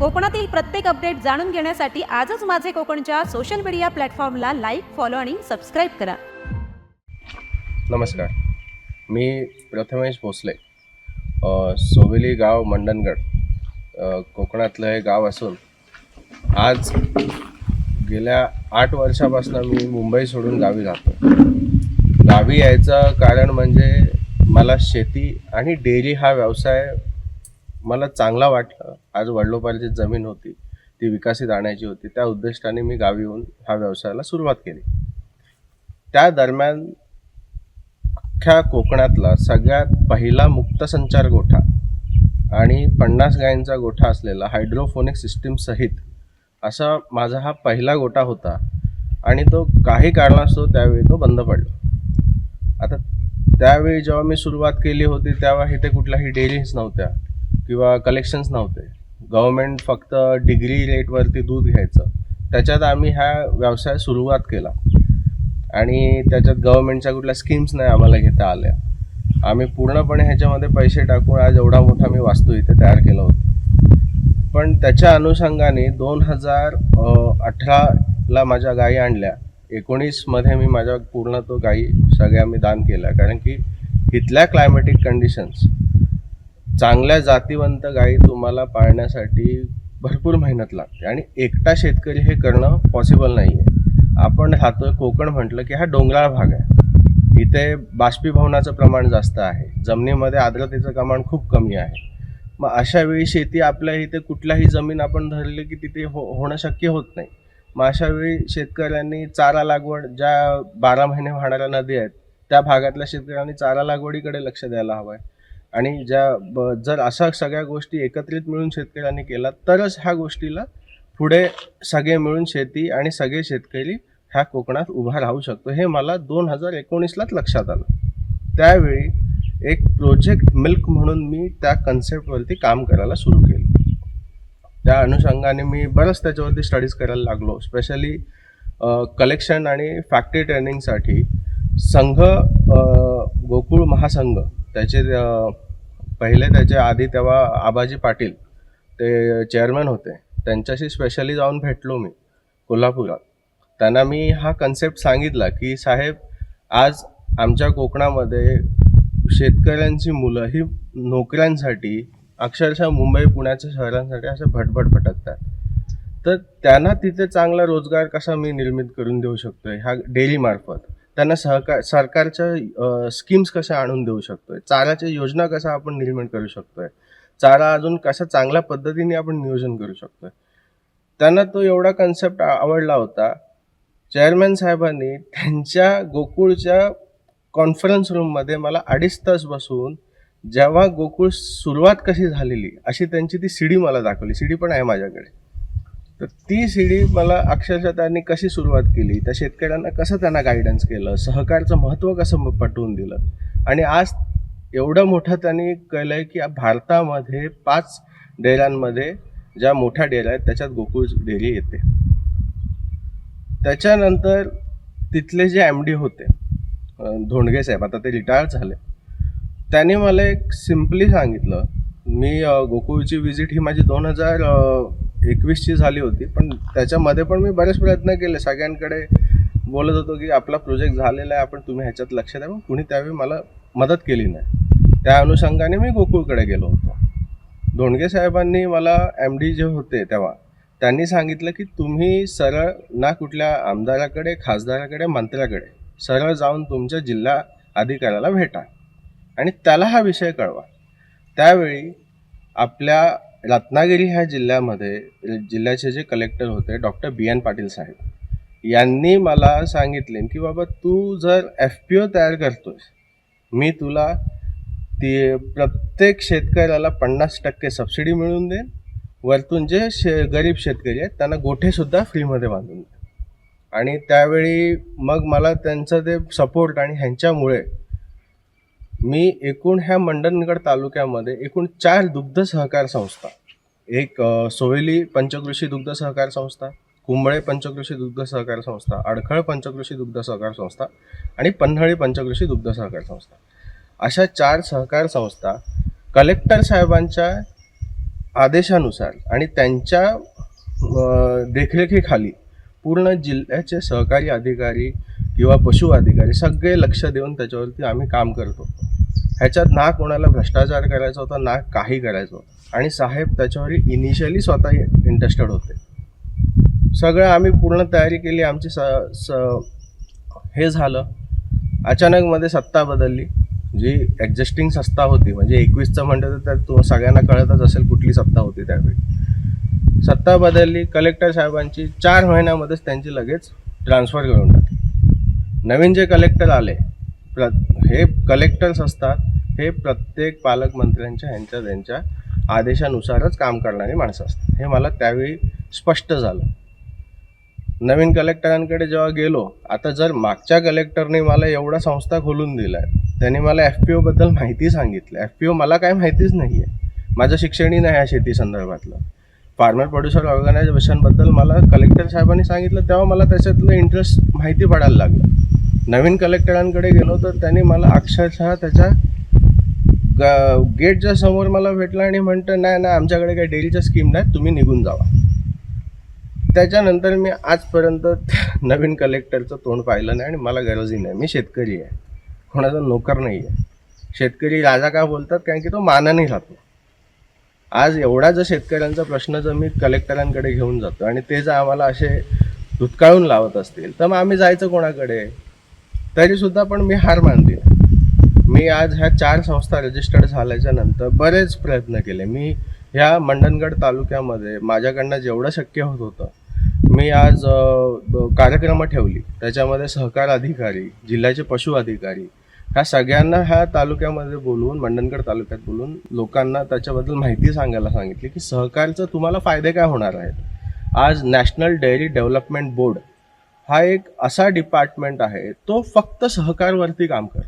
कोकणातील प्रत्येक अपडेट जाणून घेण्यासाठी आजच माझे कोकणच्या सोशल मीडिया प्लॅटफॉर्मला लाईक, फॉलो आणि सबस्क्राईब करा. नमस्कार, मी प्रथमेश भोसले. सोवेली गाव मंडणगड कोकणातलं हे गाव असून आज गेल्या 8 वर्षापासून मी मुंबई सोडून गावी राहतो. गावी यायचं कारण म्हणजे मला शेती आणि डेअरी हा व्यवसाय मला चांगला वाटला. आज वडिलोपार्जित जमीन होती, ती विकसित आणायची होती. त्या उद्दिष्टाने मी गावी येऊन ह्या व्यवसायाला सुरुवात केली. त्या दरम्यान अख्ख्या कोकणातला सगळ्यात पहिला मुक्तसंचार गोठा आणि 50 गायींचा गोठा असलेला हायड्रोफोनिक सिस्टीम सहित असा माझा हा पहिला गोठा होता आणि तो काही कारणास्तव त्यावेळी तो बंद पडला. आता त्यावेळी जेव्हा मी सुरुवात केली होती तेव्हा इथे कुठल्याही डेअरीज नव्हत्या किंवा कलेक्शन्स नव्हते. गव्हर्मेंट फक्त डिग्री रेटवरती दूध घ्यायचं. त्याच्यात आम्ही हा व्यवसाय सुरुवात केला आणि त्याच्यात गव्हर्मेंटच्या कुठल्या स्कीम्स नाही आम्हाला घेता आल्या. आम्ही पूर्णपणे ह्याच्यामध्ये पैसे टाकून आज एवढा मोठा मी वास्तू इथे तयार केला होता. पण त्याच्या अनुषंगाने 2018ला माझ्या गायी आणल्या. 19मध्ये मी माझ्या पूर्ण तो गायी सगळ्या मी दान केल्या, कारण की इथल्या क्लायमॅटिक कंडिशन्स, चांगल्या जातीवंत गायी तुम्हाला पाळण्यासाठी भरपूर मेहनत लागते आणि एकटा शेतकरी हे करणं पॉसिबल नाही आहे. आपण राहतोय कोकण म्हटलं की हा डोंगराळ भाग आहे. इथे बाष्पीभवनाचं प्रमाण जास्त आहे, जमिनीमध्ये आर्द्रतेचं प्रमाण खूप कमी आहे. मग अशा वेळी शेती आपल्या इथे कुठल्याही जमीन आपण धरली की तिथे होणं शक्य होत नाही. मग अशा वेळी शेतकऱ्यांनी चारा लागवड, ज्या 12 महिने वाहणाऱ्या नदी आहेत त्या भागातल्या शेतकऱ्यांनी चारा लागवडीकडे लक्ष द्यायला हवं आहे. आणि जर अशा सगळ्या गोष्टी एकत्रित मिळून शेतकऱ्यांनी केला तरच ह्या गोष्टीला पुढे सगळे मिळून शेती आणि सगळे शेतकरी ह्या कोकणात उभा राहू शकतो. हे मला 2019लाच लक्षात आलं. त्यावेळी एक प्रोजेक्ट मिल्क म्हणून मी त्या कन्सेप्टवरती काम करायला सुरू केलं. त्या अनुषंगाने मी बरंच त्याच्यावरती स्टडीज करायला लागलो. स्पेशली कलेक्शन आणि फॅक्टरी ट्रेनिंगसाठी संघ, गोकुळ महासंघ, त्याचे त्याच्या आधी तेव्हा आबाजी पाटील ते चेअरमॅन होते, त्यांच्याशी स्पेशली जाऊन भेटलो मी कोल्हापुरात. त्यांना मी हा कन्सेप्ट सांगितला की साहेब, आज आमच्या कोकणामध्ये शेतकऱ्यांची मुलं ही नोकऱ्यांसाठी अक्षरशः मुंबई पुण्याच्या शहरांसाठी असे भटभट भटकतात. तर त्यांना तिथे चांगला रोजगार कसा मी निर्मित करून देऊ शकतोय ह्या डेअरीमार्फत, त्यांना सरकारच्या स्कीम्स कशा आणून देऊ शकतोय, चाराच्या योजना कशा आपण निर्माण करू शकतोय, चारा अजून कशा चांगल्या पद्धतीने आपण नियोजन करू शकतोय. त्यांना तो एवढा कन्सेप्ट आवडला होता. चेअरमॅन साहेबांनी त्यांच्या गोकुळच्या कॉन्फरन्स रूममध्ये मला 2.5 तास बसून जेव्हा गोकुळ सुरुवात कशी झालेली अशी त्यांची ती सीडी मला दाखवली. सीडी पण आहे माझ्याकडे. तर ती सीडी मला अक्षरशः त्यांनी कशी सुरुवात केली, त्या शेतकऱ्यांना कसं त्यांना गायडन्स केलं, सहकारचं महत्त्व कसं पटवून दिलं, आणि आज एवढं मोठं त्यांनी केलं की भारतामध्ये 5 डेअऱ्यांमध्ये ज्या मोठ्या डेअऱ्या आहेत त्याच्यात गोकुळ डेअरी येते. त्याच्यानंतर तिथले जे MD होते धोंडगे साहेब, आता ते रिटायर झाले, त्यांनी मला एक सिम्पली सांगितलं. मी गोकुळची विजिट ही माझी 2021ची झाली होती, पण त्याच्यामध्ये पण मी बरेच प्रयत्न केले. सगळ्यांकडे बोलत होतो की आपला प्रोजेक्ट झालेला आहे, आपण तुम्ही ह्याच्यात लक्ष द्या. पण कुणी त्यावेळी मला मदत केली नाही. त्या अनुषंगाने मी गोकुळकडे गेलो होतो. धोंडगे साहेबांनी मला MD जे होते तेव्हा त्यांनी सांगितलं की तुम्ही सरळ ना कुठल्या आमदाराकडे, खासदाराकडे, मंत्र्याकडे, सरळ जाऊन तुमच्या जिल्हा अधिकाऱ्याला भेटा आणि त्याला हा विषय कळवा. त्यावेळी आपल्या रत्नागिरी ह्या जिल्ह्याचे जे कलेक्टर होते डॉक्टर BN पाटील साहेब, यांनी मला सांगितले की बाबा, तू जर FPO तयार करतोस, मी तुला ती प्रत्येक शेतकऱ्याला 50% सबसिडी मिळून देईन, वरतून जे गरीब शेतकरी आहेत त्यांना गोठेसुद्धा फ्रीमध्ये बांधून दे. आणि त्यावेळी मग मला त्यांचं ते सपोर्ट आणि ह्यांच्यामुळे मी एकूण ह्या मंडणगड तालुक्यामध्ये एकूण 4 दुग्ध सहकार संस्था, एक सोवेली पंचकृषी दुग्ध सहकार संस्था, कुंबळे पंचकृषी दुग्ध सहकार संस्था, अडखळ पंचकृषी दुग्ध सहकार संस्था आणि पन्हाळी पंचकृषी दुग्ध सहकार संस्था, अशा 4 सहकार संस्था कलेक्टर साहेबांच्या आदेशानुसार आणि त्यांच्या देखरेखीखाली पूर्ण जिल्ह्याचे सहकारी अधिकारी किंवा पशु अधिकारी सगळे लक्ष देऊन त्याच्यावरती आम्ही काम करतो. ह्याच्यात ना कोणाला भ्रष्टाचार करायचा होता ना काही करायचं होतं. आणि साहेब त्याच्यावर इनिशियली स्वतः इंटरेस्टेड होते. सगळं आम्ही पूर्ण तयारी केली आमची. हे झालं. अचानकमध्ये सत्ता बदलली. जी एक्झिस्टिंग सत्ता होती म्हणजे 21चं म्हणतं तर तो सगळ्यांना कळतच असेल कुठली सत्ता होती त्यावेळी. सत्ता बदलली. कलेक्टर साहेबांची 4 महिन्यामध्येच त्यांची लगेच ट्रान्सफर करून टाकली. नवीन जे कलेक्टर आले हे कलेक्टर्स असतात हे प्रत्येक पालकमंत्र्यांच्या त्यांच्या आदेशानुसारच काम करणारी माणसं असतात. हे मला त्यावेळी स्पष्ट झालं. नवीन कलेक्टरांकडे जेव्हा गेलो, आता जर मागच्या कलेक्टरने मला एवढा संस्था खोलून दिला आहे, त्यांनी मला FPO बद्दल माहिती सांगितलं. FPO मला काय माहितीच नाही आहे. माझं शिक्षणही नाही आहे शेती संदर्भातलं. फार्मर प्रोड्युसर ऑर्गनायझेशनबद्दल मला कलेक्टर साहेबांनी सांगितलं तेव्हा मला त्याच्यातलं इंटरेस्ट माहिती पडायला लागलं. नवीन कलेक्टरांकडे गेलो तर त्यांनी मला अक्षरशः त्याच्या गेटच्या समोर मला भेटलं आणि म्हणतं नाही आमच्याकडे काही डेअरीच्या स्कीम नाही, तुम्ही निघून जावा. त्याच्यानंतर मी आजपर्यंत नवीन कलेक्टरचं तोंड पाहिलं नाही आणि मला गरजही नाही. मी शेतकरी आहे, कोणाचा नोकर नाही आहे. शेतकरी राजा का बोलतात कारण की तो मानाने राहतो. आज एवढा जर शेतकऱ्यांचा प्रश्न जर मी कलेक्टरांकडे घेऊन जातो आणि ते जर आम्हाला असे धुतकाळून लावत असतील तर मग आम्ही जायचं कोणाकडे. तरीसुद्धा पण मी हार मानली. मी आज ह्या 4 संस्था रजिस्टर्ड झाल्याच्या नंतर बरेच प्रयत्न केले. मी ह्या मंडणगड तालुक्यामध्ये माझ्याकडनं जेवढं शक्य होत होतं मी आज कार्यक्रमं ठेवली. त्याच्यामध्ये सहकार अधिकारी, जिल्ह्याचे पशु अधिकारी ह्या सगळ्यांना ह्या तालुक्यामध्ये बोलवून, मंडणगड तालुक्यात बोलून लोकांना त्याच्याबद्दल माहिती सांगायला सांगितली की सहकारचं तुम्हाला फायदे काय होणार आहेत. आज नॅशनल डेअरी डेव्हलपमेंट बोर्ड हा एक असा डिपार्टमेंट आहे तो फक्त सहकारवरती काम करतो.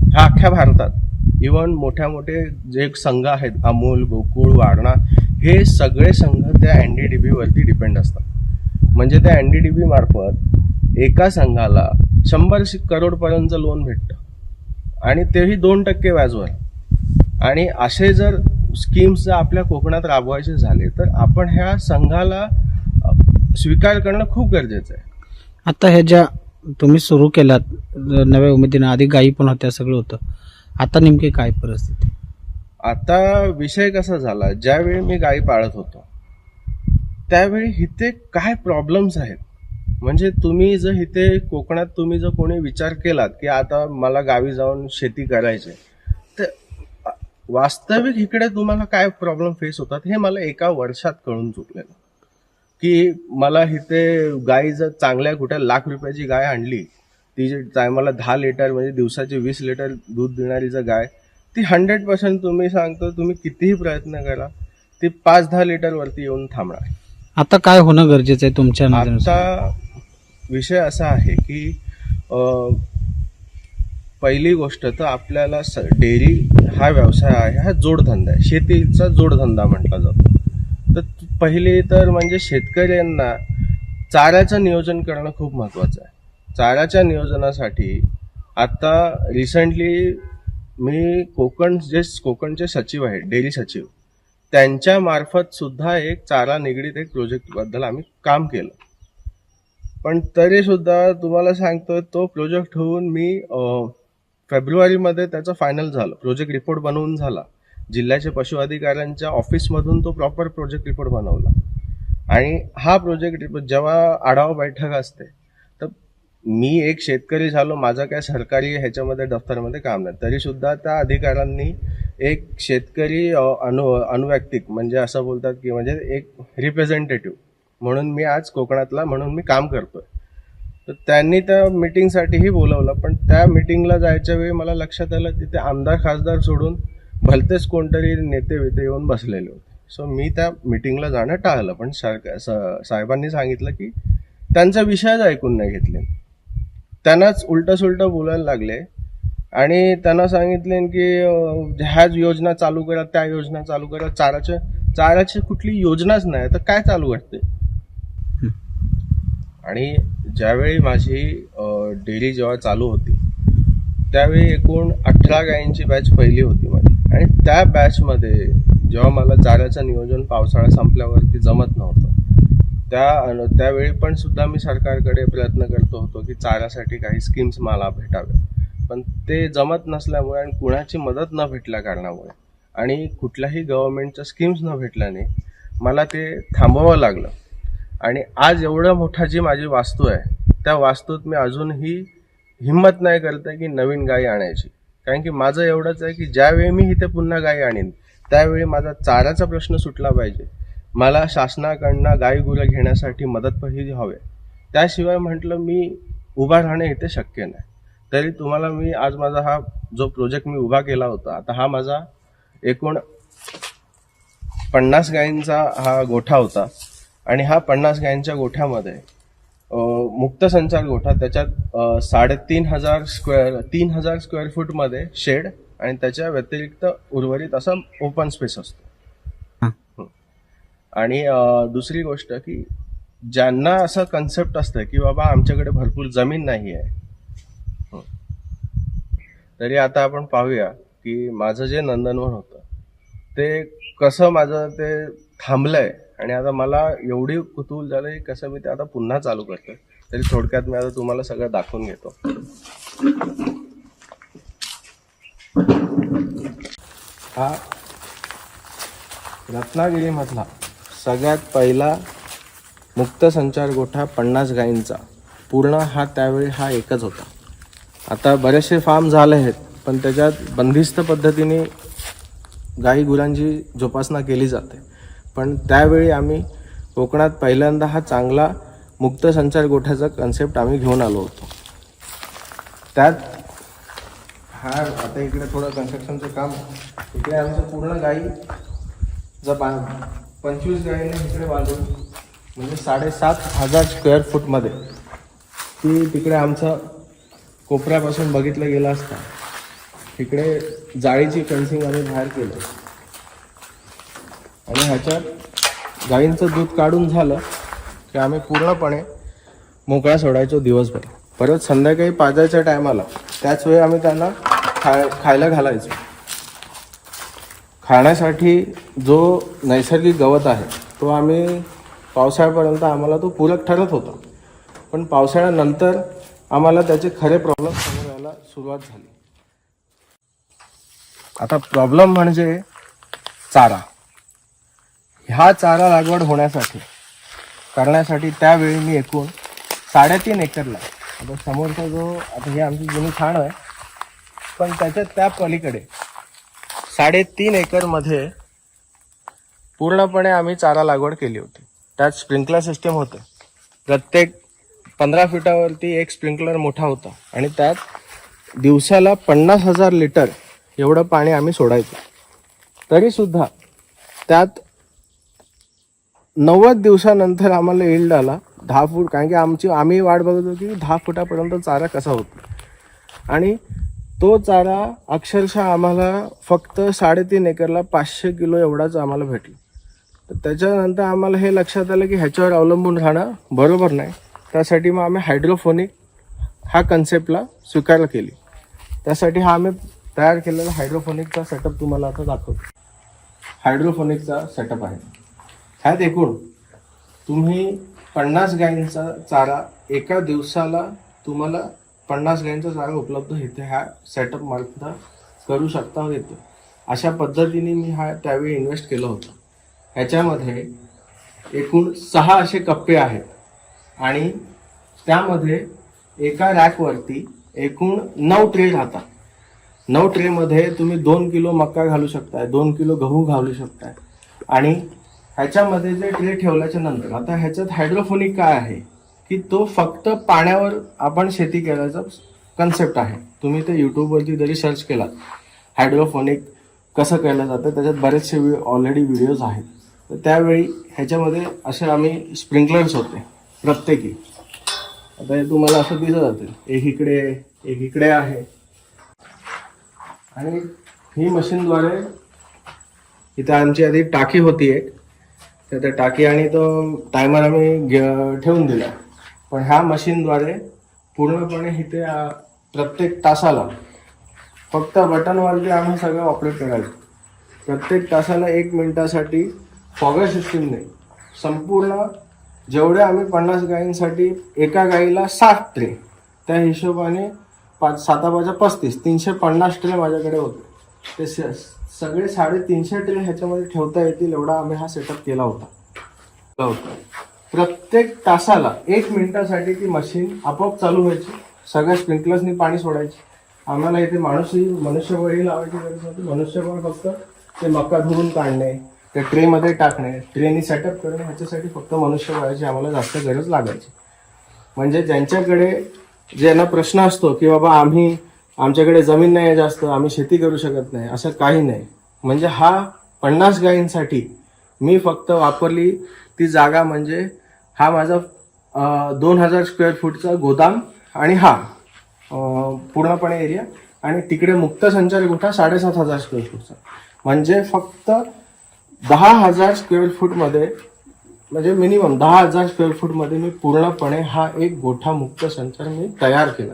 ह्या अख्ख्या भारतात इव्हन मोठे जे संघ आहेत, अमूल, गोकुळ, वारणा, हे सगळे संघ त्या NDDB वरती डिपेंड असतात. म्हणजे त्या NDDB मार्फत एका संघाला 100 करोडपर्यंत लोन भेटतं आणि तेही 2% व्याजवर. आणि असे जर स्कीम्स जर आपल्या कोकणात राबवायचे झाले तर आपण ह्या संघाला स्वीकार करणं खूप गरजेचं आहे. आता ह्या ज्या तुम्ही सुरू केलात नव्या उमेदीनं, आधी गायी पण होत्या, सगळं होतं, आता नेमकी काय परिस्थिती? आता विषय कसा झाला, ज्यावेळी मी गायी पाळत होतो त्यावेळी इथे काय प्रॉब्लेम्स आहेत. म्हणजे तुम्ही जर इथे कोकणात तुम्ही जर कोणी विचार केलात की आता मला गावी जाऊन शेती करायची तर वास्तविक इकडे तुम्हाला काय प्रॉब्लेम फेस होतात हे मला एका वर्षात कळून चुकलेलं. की मला इथे गाय जर चांगल्या कुठे लाख रुपयाची गाय आणली, ती जे टायमाला 10 लिटर म्हणजे दिवसाचे 20 लिटर दूध देणारी जर गाय, ती 100% तुम्ही सांगतो तुम्ही कितीही प्रयत्न करा ती 5-10 लिटरवरती येऊन थांबणार. आता काय होणं गरजेचं आहे तुमच्या नजरेनुसार? आता विषय असा आहे की पहिली गोष्ट तर आपल्याला डेअरी हा व्यवसाय आहे, हा जोडधंदा आहे, शेतीचा जोडधंदा म्हटला जातो. तर पहिली तर म्हणजे शेतकऱ्यांना चाऱ्याचं नियोजन करणं खूप महत्त्वाचं आहे. चाऱ्याच्या नियोजनासाठी आता रिसेंटली मी कोकणचे सचिव आहेत, डेअरी सचिव, त्यांच्या मार्फत सुद्धा एक चारा निगडीत एक प्रोजेक्टबद्दल आम्ही काम केलं. पण तरी सुद्धा तुम्हाला सांगतो तो प्रोजेक्ट होऊन मी फेब्रुवारीमध्ये त्याचं फायनल झालं. प्रोजेक्ट रिपोर्ट बनवून झाला. जिल्ह्याचे पशु अधिकाऱ्यांच्या ऑफिसमधून तो प्रॉपर प्रोजेक्ट रिपोर्ट बनवला. आणि हा प्रोजेक्ट रिपोर्ट जेव्हा आढावा बैठक असते तर मी एक शेतकरी झालो, माझं काय सरकारी ह्याच्यामध्ये दफ्तरमध्ये काम नाही, तरीसुद्धा त्या अधिकाऱ्यांनी एक शेतकरी अनुवैयक्तिक म्हणजे असं बोलतात की म्हणजे एक रिप्रेझेंटेटिव्ह म्हणून मी आज कोकणातला म्हणून मी काम करतोय. तर त्यांनी त्या मीटिंगसाठीही बोलवलं. पण त्या मीटिंगला जायच्या वेळी मला लक्षात आलं तिथे आमदार खासदार सोडून भलतेच कोणतरी नेते येऊन बसलेले होते. सो मी त्या मीटिंगला जाणं टाळलं. पण साहेबांनी सांगितलं की त्यांचा विषयच ऐकून नाही घेतले. त्यांनाच उलटं सुलटं बोलायला लागले आणि त्यांना सांगितले की ह्या योजना चालू करा, त्या योजना चालू करा. चाराची कुठली योजनाच नाही तर काय चालू करते. आणि ज्यावेळी माझी डेअरी जेव्हा चालू होती त्यावेळी एकूण 18 गायींची बॅच पहिली होती माझी. आणि त्या बॅचमध्ये जेव्हा मला चाऱ्याचं नियोजन पावसाळा संपल्यावरती जमत नव्हतं, त्यावेळी पण सुद्धा मी सरकारकडे प्रयत्न करतो होतो की चाऱ्यासाठी काही स्कीम्स मला भेटाव्या, पण ते जमत नसल्यामुळे आणि कुणाची मदत न भेटल्या कारणामुळे आणि कुठल्याही गव्हर्नमेंटच्या स्कीम्स न भेटल्याने मला ते थांबवावं लागलं. आणि आज एवढं मोठा जी माझी वास्तू आहे त्या वास्तूत मी अजूनही हिंमत नाही करत आहे की नवीन गाई आणायची, कारण की माझं एवढंच आहे की ज्यावेळी मी इथे पुन्हा गाई आणीन त्यावेळी माझा चाऱ्याचा प्रश्न सुटला पाहिजे. मला शासनाकडनं गाई गुरं घेण्यासाठी मदत पाहिजे हवे, त्याशिवाय म्हटलं मी उभा राहणे इथे शक्य नाही. तरी तुम्हाला मी आज माझा हा जो प्रोजेक्ट मी उभा केला होता, आता हा माझा एकूण 50 गायींचा हा गोठा होता आणि हा 50 गायींच्या गोठ्यामध्ये मुक्त संचार गोठा, त्याच्यात 3,500 स्क्वेअर फूटमध्ये शेड आणि त्याच्या व्यतिरिक्त उर्वरित असा ओपन स्पेस असतो. आणि दुसरी गोष्ट की ज्यांना असं कन्सेप्ट असतं की बाबा आमच्याकडे भरपूर जमीन नाही आहे, तरी आता आपण पाहूया की माझं जे नंदनवन होतं ते कसं माझं ते थांबलंय आणि आता मला एवढी कुतूहल झालं की कसं मी ते आता पुन्हा चालू करतो. तरी थोडक्यात मी आता तुम्हाला सगळं दाखवून घेतो. हा रत्नागिरीमधला सगळ्यात पहिला मुक्त संचार गोठा 50 गायींचा, पूर्ण हा त्यावेळी हा एकच होता. आता बरेचसे फार्म झाले आहेत, पण त्याच्यात बंदिस्त पद्धतीने गाई गुरांची जोपासना केली जाते. पण त्यावेळी आम्ही कोकणात पहिल्यांदा हा चांगला मुक्त संचार गोठ्याचा कन्सेप्ट आम्ही घेऊन आलो होतो. त्यात हा आता इकडे थोडं कन्स्ट्रक्शनचं काम, इकडे आमचं पूर्ण गाई 25 गायीने इकडे बांधून म्हणजे 7,500 स्क्वेअर फूटमध्ये ती तिकडे आमचं कोपऱ्यापासून बघितलं गेलं असता तिकडे जाळीची फेन्सिंग आम्ही बाहेर केलं आणि ह्याच्यात गाईंचं दूध काढून झालं की आम्ही पूर्णपणे मोकळा सोडायचो दिवसभर. परत संध्याकाळी पाजायच्या टायमाला त्याच वेळी आम्ही त्यांना खायला घालायचो. खाण्यासाठी जो नैसर्गिक गवत आहे तो आम्ही पावसाळ्यापर्यंत आम्हाला तो पूरक ठरत होता, पण पावसाळ्यानंतर आम्हाला त्याचे खरे प्रॉब्लेम समोर यायला सुरुवात झाली. आता प्रॉब्लेम म्हणजे चारा. ह्या चारा लागवड करण्यासाठी त्यावेळी मी एकूण 3.5 एकरला, आता समोरचा जो आता हे आमची जुनी खाण आहे, पण त्याच्यात त्या पलीकडे 3.5 एकरमध्ये पूर्णपणे आम्ही चारा लागवड केली होती. त्यात स्प्रिंकलर सिस्टम होतं, प्रत्येक 15 फुटावरती एक स्प्रिंकलर मोठा होता आणि त्यात दिवसाला 50,000 लिटर एवढं पाणी आम्ही सोडायचो. तरीसुद्धा त्यात 90 दिवसानंतर आम्हाला यील्ड आला 10 फूट, कारण की आम्ही वाट बघत होतो की 10 फुटापर्यंत चारा कसा होतो. आणि तो चारा अक्षरशः आम्हाला फक्त 3.5 एकरला 500 किलो एवढाच आम्हाला भेटला. तर त्याच्यानंतर आम्हाला हे लक्षात आलं की ह्याच्यावर अवलंबून राहणं बरोबर नाही. त्यासाठी मग आम्ही हायड्रोफोनिक हा कन्सेप्टला स्वीकार केली. त्यासाठी हा आम्ही तयार केलेला हायड्रोफोनिकचा सेटअप तुम्हाला आता दाखवतो. हायड्रोफोनिकचा सेटअप आहे. ह्यात एकूण तुम्ही 50 गायींचा चारा एका दिवसाला तुम्हाला 50 गायींचा चारा उपलब्ध इथे ह्या सेटअप मार्फत करू शकता येतो. अशा पद्धतीने मी हा त्यावेळी इन्व्हेस्ट केलं होतं. ह्याच्यामध्ये एकूण 6 असे कप्पे आहेत आणि त्यामध्ये एका रॅकवरती एकूण 9 ट्रे राहतात. 9 ट्रेमध्ये तुम्ही 2 किलो मका घालू शकताय, 2 किलो गहू घालू शकताय. आणि ह्याच्यामध्ये जे ट्रे ठेवल्याच्या नंतर आता ह्याच्यात हायड्रोफोनिक काय आहे की तो फक्त पाण्यावर आपण शेती केल्याचा कन्सेप्ट आहे. तुम्ही ते यूट्यूबवरती जरी सर्च केलात हायड्रोफोनिक कसं केलं जातं, त्याच्यात बरेचसे ऑलरेडी व्हिडिओज आहेत. तर त्यावेळी ह्याच्यामध्ये असे आम्ही स्प्रिंकलर्स होते प्रत्येकी. आता हे तुम्हाला असं दिसत जाते, एक इकडे आहे. आणि ही मशीनद्वारे इथे आमची आधी टाकी होती एक, तर त्या टाकी आणि तो टायमर आम्ही ठेवून दिला. पण ह्या मशीनद्वारे पूर्णपणे इथे प्रत्येक तासाला फक्त बटनवरती आम्ही सगळं ऑपरेट करायचो. प्रत्येक तासाला 1 मिनिटासाठी फॉगर सिस्टीमने संपूर्ण जेवढे आम्ही 50 गायींसाठी एका गाईला 7 ट्रे, त्या हिशोबाने 7×5 = 35 350 ट्रे माझ्याकडे होते. ते सगळे 350 ट्रे ह्याच्यामध्ये ठेवता येतील एवढा आम्ही हा सेटअप केला होता. प्रत्येक तासाला 1 मिनिटासाठी ती मशीन आपोआप चालू व्हायची. सगळ्या स्प्रिंकलर्सनी पाणी सोडायची. आम्हाला इथे मनुष्यबळही लावायची गरज नव्हती. मनुष्यबळ फक्त ते मका धुवून काढणे, ते ट्रेमध्ये टाकणे, ट्रेनी सेटअप करणे, ह्याच्यासाठी फक्त मनुष्यबळाची आम्हाला जास्त गरज लागायची. म्हणजे ज्यांना प्रश्न असतो की बाबा आमच्याकडे जमीन नाही आहे जास्त, आम्ही शेती करू शकत नाही, असं काही नाही. म्हणजे हा 50 गायींसाठी मी फक्त वापरली ती जागा म्हणजे हा माझा 2000 स्क्वेअर फूटचा गोदाम आणि हा पूर्णपणे एरिया, आणि तिकडे मुक्त संचार गोठा 7500 स्क्वेअर फूटचा. म्हणजे फक्त 10,000 स्क्वेअर फूटमध्ये, म्हणजे मिनिमम 10,000 स्क्वेअर फूटमध्ये मी पूर्णपणे हा एक गोठा मुक्त संचार मी तयार केला.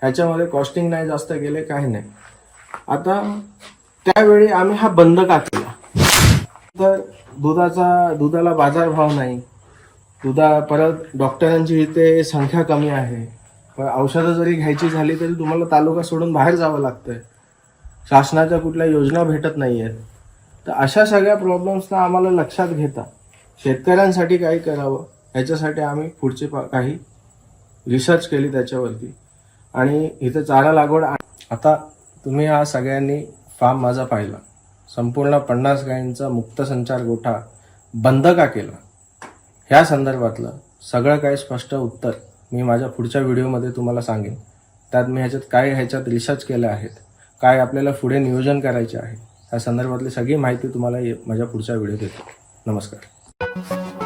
ह्याच्यामध्ये कॉस्टिंग नाही जास्त गेले, काही नाही. आता त्यावेळी आम्ही हा बंद का केला, तर दुधाला बाजारभाव नाही, परत डॉक्टरांची इथे संख्या कमी आहे, औषधं जरी घ्यायची झाली तरी तुम्हाला तालुका सोडून बाहेर जावं लागतंय, शासनाच्या कुठल्या योजना भेटत नाही आहेत. तर अशा सगळ्या प्रॉब्लेम्सना आम्हाला लक्षात घेता शेतकऱ्यांसाठी काही करावं, ह्याच्यासाठी आम्ही पुढचे काही रिसर्च केली त्याच्यावरती. आणि इथं चारा लागवड. आता तुम्ही हा सगळ्यांनी फार्म माझा पाहिला, संपूर्ण 50 गायींचा मुक्त संचार गोठा बंद का केला, ह्या संदर्भातलं सगळं काही स्पष्ट उत्तर मी माझ्या पुढच्या व्हिडिओमध्ये तुम्हाला सांगेन. त्यात मी ह्याच्यात रिसर्च केले आहेत, काय आपल्याला पुढे नियोजन करायचे आहे, या संदर्भातली सगळी माहिती तुम्हाला माझ्या पुढच्या व्हिडिओत देतो. नमस्कार.